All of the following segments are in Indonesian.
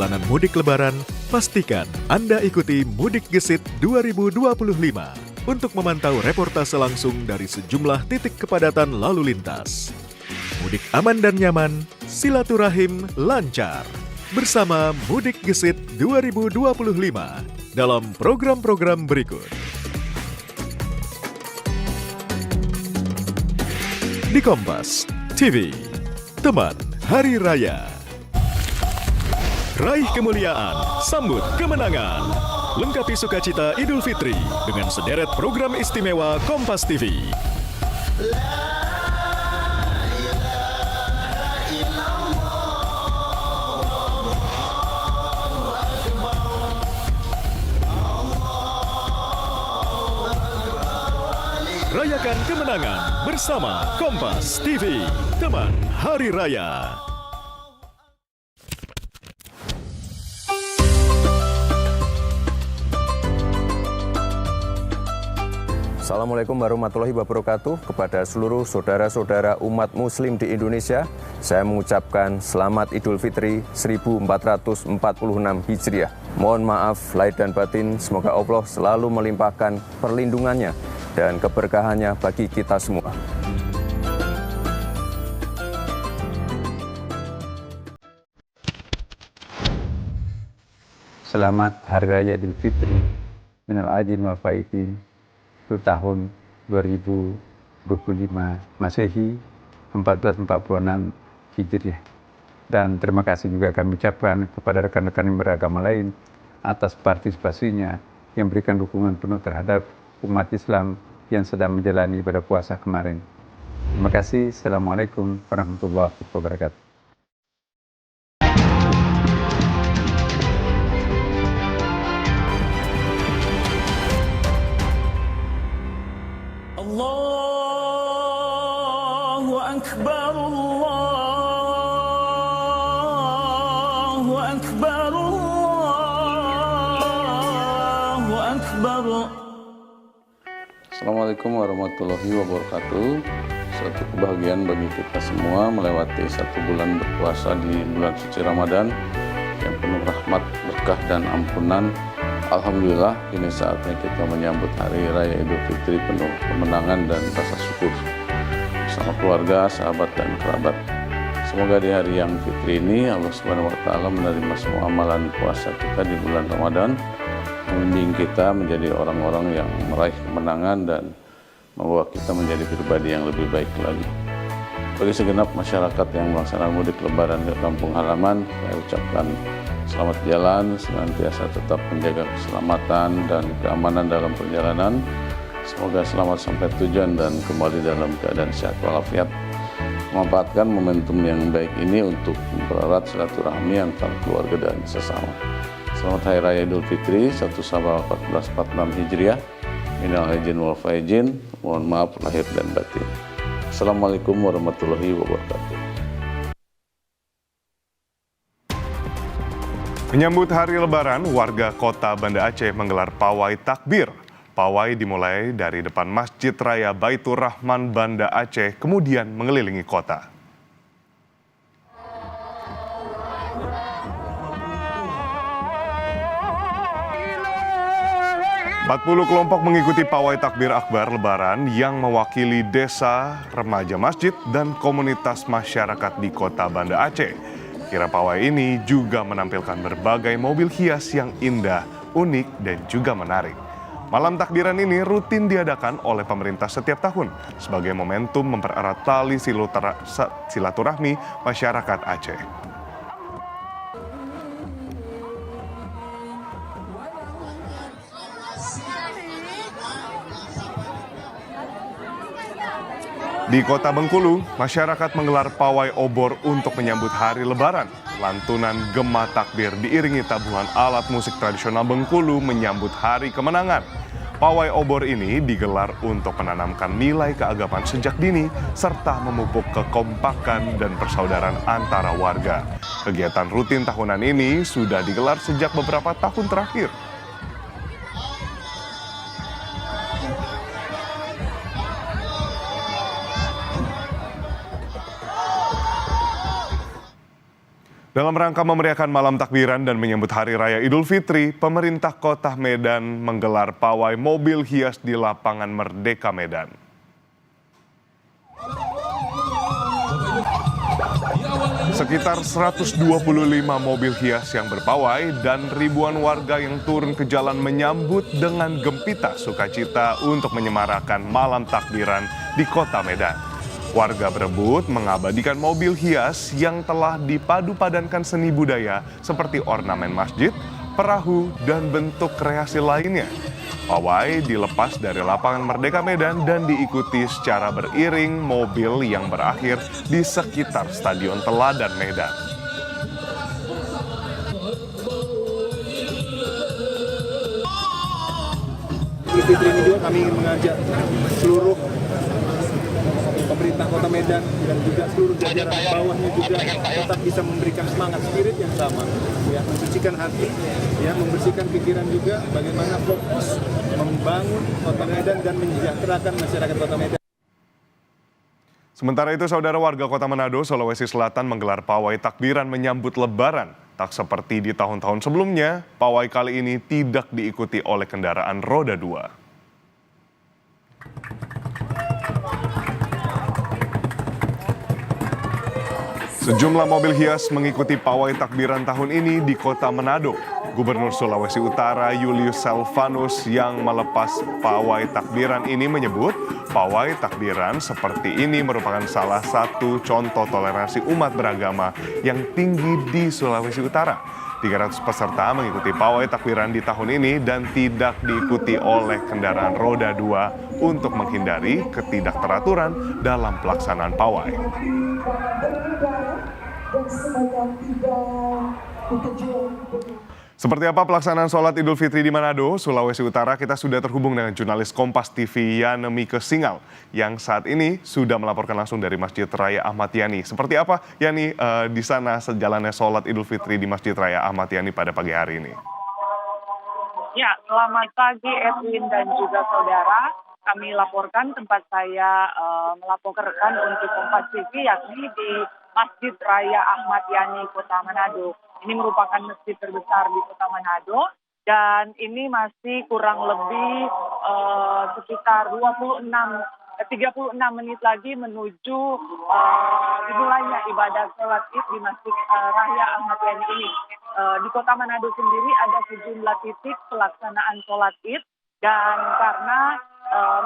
perjalanan mudik lebaran, pastikan Anda ikuti Mudik Gesit 2025 untuk memantau reportase langsung dari sejumlah titik kepadatan lalu lintas. Mudik aman dan nyaman, silaturahim lancar. Bersama Mudik Gesit 2025 dalam program-program berikut. Di Kompas TV, teman Hari Raya. Raih kemuliaan, sambut kemenangan. Lengkapi sukacita Idul Fitri dengan sederet program istimewa Kompas TV. Rayakan kemenangan bersama Kompas TV, teman Hari Raya. Assalamualaikum warahmatullahi wabarakatuh. Kepada seluruh saudara-saudara umat muslim di Indonesia, saya mengucapkan selamat Idul Fitri 1446 Hijriah. Mohon maaf lahir dan batin, semoga Allah selalu melimpahkan perlindungannya dan keberkahannya bagi kita semua. Selamat Hari Raya Idul Fitri minal aidin wal faizin tahun 2025 Masehi 1446 Hijriah. Dan terima kasih juga kami ucapkan kepada rekan-rekan yang beragama lain atas partisipasinya yang berikan dukungan penuh terhadap umat Islam yang sedang menjalani ibadah puasa kemarin. Terima kasih. Assalamualaikum warahmatullahi wabarakatuh. Allahu Akbar, Allahu Akbar, Allahu Akbar. Assalamualaikum warahmatullahi wabarakatuh. Suatu kebahagiaan bagi kita semua melewati satu bulan berpuasa di bulan suci Ramadan yang penuh rahmat, berkah dan ampunan. Alhamdulillah, ini saatnya kita menyambut Hari Raya Idul Fitri penuh kemenangan dan rasa syukur bersama keluarga, sahabat dan kerabat. Semoga di hari yang fitri ini Allah Subhanahu wa taala menerima semua amalan puasa kita di bulan Ramadan, membimbing kita menjadi orang-orang yang meraih kemenangan dan membawa kita menjadi pribadi yang lebih baik lagi. Bagi segenap masyarakat yang melaksanakan mudik lebaran ke kampung halaman, saya ucapkan selamat jalan, senantiasa tetap menjaga keselamatan dan keamanan dalam perjalanan. Semoga selamat sampai tujuan dan kembali dalam keadaan sehat walafiat. Memanfaatkan momentum yang baik ini untuk mempererat silaturahmi antar keluarga dan sesama. Selamat Hari Raya Idul Fitri 1 Syawal 1446 Hijriah. Minal aidin wal faizin. Mohon maaf lahir dan batin. Assalamualaikum warahmatullahi wabarakatuh. Menyambut Hari Lebaran, warga kota Banda Aceh menggelar pawai takbir. Pawai dimulai dari depan Masjid Raya Baitur Rahman Banda Aceh, kemudian mengelilingi kota. Empat 40 kelompok mengikuti pawai takbir akbar Lebaran yang mewakili desa, remaja masjid, dan komunitas masyarakat di kota Banda Aceh. Kira pawai ini juga menampilkan berbagai mobil hias yang indah, unik, dan juga menarik. Malam takbiran ini rutin diadakan oleh pemerintah setiap tahun sebagai momentum mempererat tali silaturahmi masyarakat Aceh. Di kota Bengkulu, masyarakat menggelar pawai obor untuk menyambut hari Lebaran. Lantunan gema takbir diiringi tabuhan alat musik tradisional Bengkulu menyambut hari kemenangan. Pawai obor ini digelar untuk menanamkan nilai keagamaan sejak dini, serta memupuk kekompakan dan persaudaraan antara warga. Kegiatan rutin tahunan ini sudah digelar sejak beberapa tahun terakhir. Dalam rangka memeriahkan malam takbiran dan menyambut Hari Raya Idul Fitri, pemerintah Kota Medan menggelar pawai mobil hias di lapangan Merdeka Medan. Sekitar 125 mobil hias yang berpawai dan ribuan warga yang turun ke jalan menyambut dengan gempita sukacita untuk menyemarakan malam takbiran di Kota Medan. Warga berebut mengabadikan mobil hias yang telah dipadu-padankan seni budaya seperti ornamen masjid, perahu, dan bentuk kreasi lainnya. Pawai dilepas dari lapangan Merdeka Medan dan diikuti secara beriring mobil yang berakhir di sekitar Stadion Teladan Medan. Idul Fitri ini juga kami ingin mengajak seluruh pemerintah Kota Medan dan juga seluruh jajaran bawahnya juga tetap bisa memberikan semangat spirit yang sama, ya, membersihkan hati, ya, membersihkan pikiran juga, bagaimana fokus membangun Kota Medan dan mensejahterakan masyarakat Kota Medan. Sementara itu, saudara, warga Kota Manado, Sulawesi Selatan menggelar pawai takbiran menyambut Lebaran. Tak seperti di tahun-tahun sebelumnya, pawai kali ini tidak diikuti oleh kendaraan roda 2. Sejumlah mobil hias mengikuti pawai takbiran tahun ini di Kota Manado. Gubernur Sulawesi Utara Julius Selvanus yang melepas pawai takbiran ini menyebut pawai takbiran seperti ini merupakan salah satu contoh toleransi umat beragama yang tinggi di Sulawesi Utara. 300 peserta mengikuti pawai takbiran di tahun ini dan tidak diikuti oleh kendaraan roda 2 untuk menghindari ketidakteraturan dalam pelaksanaan pawai. Seperti apa pelaksanaan sholat Idul Fitri di Manado, Sulawesi Utara? Kita sudah terhubung dengan jurnalis Kompas TV Yanemike Singal yang saat ini sudah melaporkan langsung dari Masjid Raya Ahmad Yani. Seperti apa, Yani, di sana sejalannya sholat Idul Fitri di Masjid Raya Ahmad Yani pada pagi hari ini? Ya, selamat pagi Edwin dan juga saudara. Kami laporkan tempat saya melaporkan untuk Kompas TV yakni di Masjid Raya Ahmad Yani, Kota Manado. Ini merupakan masjid terbesar di Kota Manado dan ini masih kurang lebih sekitar 36 menit lagi menuju dimulainya ibadah sholat Id di Masjid Raya Ahmad Yani ini. Di Kota Manado sendiri ada sejumlah titik pelaksanaan sholat Id dan karena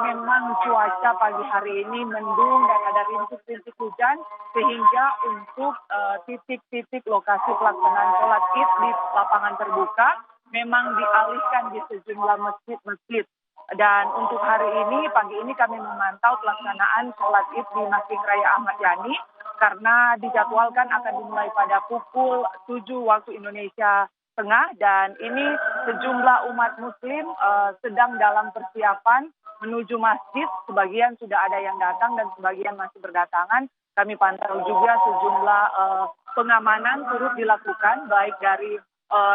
memang cuaca pagi hari ini mendung dan ada rintik-rintik hujan sehingga untuk titik-titik lokasi pelaksanaan sholat Id di lapangan terbuka memang dialihkan di sejumlah masjid-masjid. Dan untuk hari ini, pagi ini kami memantau pelaksanaan sholat Id di Masjid Raya Ahmad Yani karena dijadwalkan akan dimulai pada pukul 7 waktu Indonesia Tengah dan ini sejumlah umat muslim sedang dalam persiapan menuju masjid. Sebagian sudah ada yang datang dan sebagian masih berdatangan. Kami pantau juga sejumlah pengamanan turut dilakukan baik dari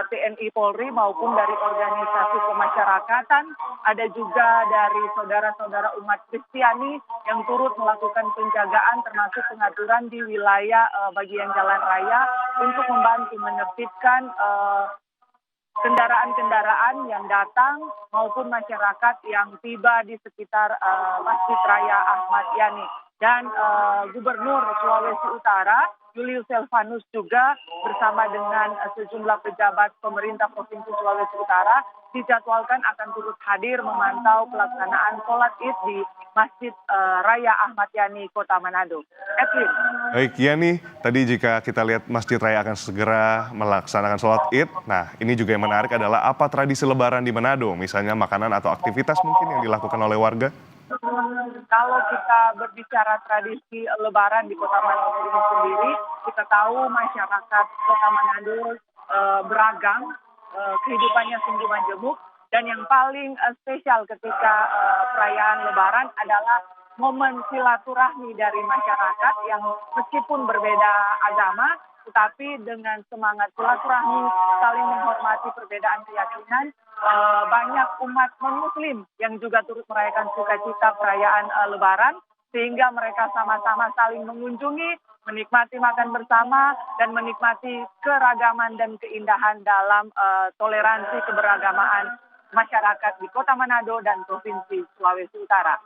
TNI Polri maupun dari organisasi kemasyarakatan. Ada juga dari saudara-saudara umat Kristiani yang turut melakukan penjagaan termasuk pengaturan di wilayah bagian jalan raya untuk membantu menertibkan kendaraan-kendaraan yang datang maupun masyarakat yang tiba di sekitar Masjid Raya Ahmad Yani. Dan Gubernur Sulawesi Utara Julius Selvanus juga bersama dengan sejumlah pejabat pemerintah Provinsi Sulawesi Utara dijadwalkan akan turut hadir memantau pelaksanaan sholat Id di Masjid Raya Ahmad Yani, Kota Manado. Edwin. Baik, Yani, tadi jika kita lihat Masjid Raya akan segera melaksanakan sholat Id, nah ini juga yang menarik adalah apa tradisi Lebaran di Manado, misalnya makanan atau aktivitas mungkin yang dilakukan oleh warga? Kalau kita berbicara tradisi Lebaran di Kota Manado ini sendiri, kita tahu masyarakat Kota Manado beragam, kehidupannya sungguh majemuk, dan yang paling spesial ketika perayaan Lebaran adalah momen silaturahmi dari masyarakat yang meskipun berbeda agama, tetapi dengan semangat silaturahmi, saling menghormati perbedaan keyakinan, banyak umat non-muslim yang juga turut merayakan sukacita perayaan Lebaran. sehingga mereka sama-sama saling mengunjungi, menikmati makan bersama, dan menikmati keragaman dan keindahan dalam toleransi keberagamaan masyarakat di Kota Manado dan Provinsi Sulawesi Utara.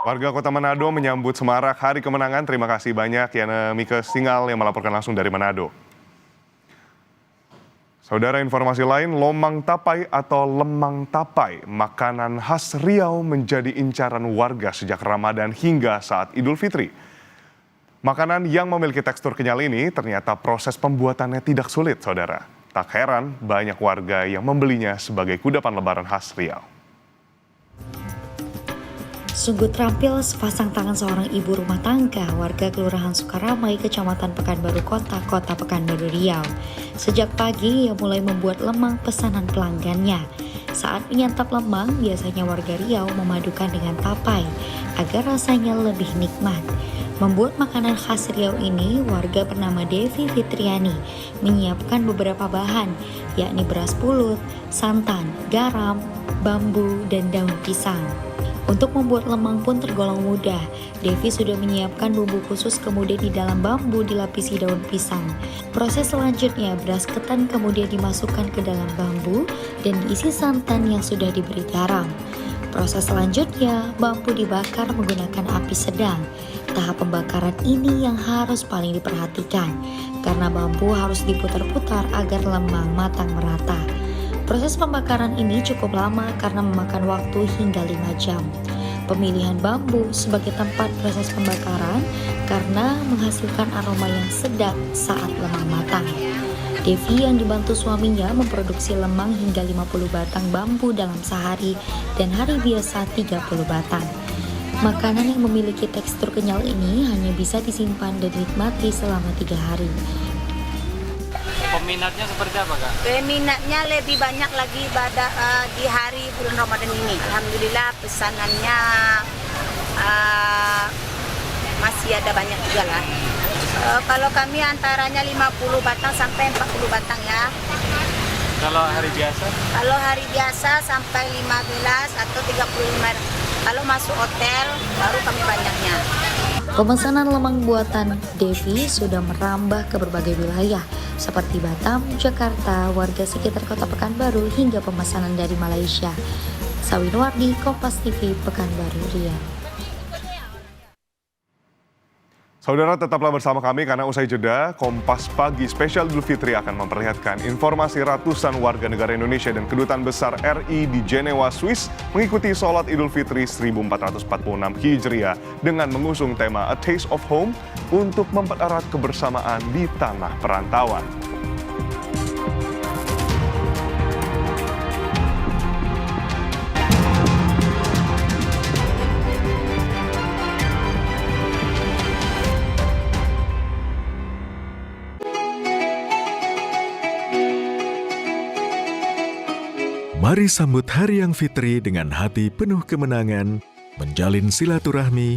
Warga Kota Manado menyambut semarak Hari Kemenangan. Terima kasih banyak Yana Mika Singal yang melaporkan langsung dari Manado. Saudara, informasi lain, lomang tapai atau lemang tapai, makanan khas Riau menjadi incaran warga sejak Ramadan hingga saat Idul Fitri. Makanan yang memiliki tekstur kenyal ini ternyata proses pembuatannya tidak sulit, saudara. Tak heran banyak warga yang membelinya sebagai kudapan lebaran khas Riau. Sungguh terampil sepasang tangan seorang ibu rumah tangga warga Kelurahan Sukaramai, Kecamatan Pekanbaru Kota Pekanbaru Riau. Sejak pagi ia mulai membuat lemang pesanan pelanggannya. Saat menyantap lemang, biasanya warga Riau memadukan dengan tapai agar rasanya lebih nikmat. Membuat makanan khas Riau ini, warga bernama Devi Fitriani menyiapkan beberapa bahan, yakni beras pulut, santan, garam, bambu, dan daun pisang. Untuk membuat lemang pun tergolong mudah. Devi sudah menyiapkan bumbu khusus, kemudian di dalam bambu dilapisi daun pisang. Proses selanjutnya, beras ketan kemudian dimasukkan ke dalam bambu dan diisi santan yang sudah diberi garam. Proses selanjutnya, bambu dibakar menggunakan api sedang. Tahap pembakaran ini yang harus paling diperhatikan, karena bambu harus diputar-putar agar lemang matang merata. Proses pembakaran ini cukup lama karena memakan waktu hingga 5 jam. Pemilihan bambu sebagai tempat proses pembakaran karena menghasilkan aroma yang sedap saat lemang matang. Devi yang dibantu suaminya memproduksi lemang hingga 50 batang bambu dalam sehari dan hari biasa 30 batang. Makanan yang memiliki tekstur kenyal ini hanya bisa disimpan dan dinikmati selama 3 hari. Peminatnya seperti apa, Kak? Peminatnya lebih banyak lagi pada di hari bulan Ramadan ini. Alhamdulillah pesanannya masih ada banyak juga lah. Kalau kami antaranya 50 batang sampai 40 batang ya. Kalau hari biasa? Kalau hari biasa sampai 15 atau 35. Kalau masuk hotel baru kami banyaknya. Pemesanan lemang buatan Devi sudah merambah ke berbagai wilayah seperti Batam, Jakarta, warga sekitar Kota Pekanbaru hingga pemesanan dari Malaysia. Sawinwardi, Kompas TV, Pekanbaru, Riau. Saudara, tetaplah bersama kami karena usai jeda, Kompas Pagi Spesial Idul Fitri akan memperlihatkan informasi ratusan warga negara Indonesia dan Kedutaan Besar RI di Jenewa, Swiss mengikuti sholat Idul Fitri 1446 Hijriah dengan mengusung tema A Taste of Home untuk mempererat kebersamaan di tanah perantauan. Mari sambut Hari yang Fitri dengan hati penuh kemenangan, menjalin silaturahmi,